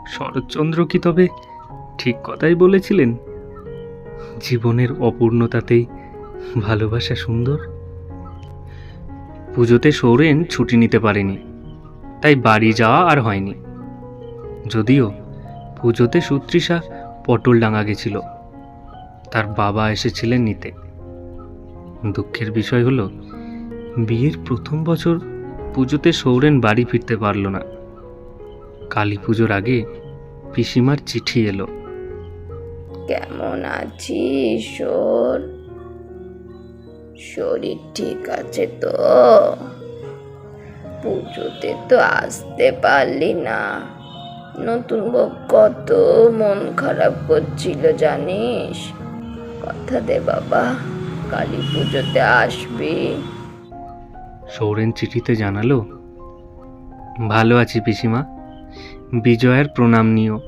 শরৎচন্দ্র কি তবে ঠিক কথাই বলেছিলেন? জীবনের অপূর্ণতাতেই ভালোবাসা সুন্দর। পুজোতে সৌরেন ছুটি নিতে পারেনি, তাই বাড়ি যাওয়া আর হয়নি। যদিও পুজোতে সুতৃষা পটলডাঙ্গা গেছিল, তার বাবা এসেছিলেন নিতে। দুঃখের বিষয় হলো, বিয়ের প্রথম বছর পুজোতে সৌরেন বাড়ি ফিরতে পারল না। কালী পুজোর আগে পিসিমার চিঠি এলো। কেমন আছিস ওর? শরীর ঠিক আছে তো? পুজোতে তো আসতে পারলি না। নতুন বউ কত মন খারাপ করছিল জানিস? কথা দে বাবা, কালী পুজোতে আসবি। সৌরেন চিঠিতে জানালো, ভালো আছি পিসিমা, বিজয়ার প্রণাম নিও।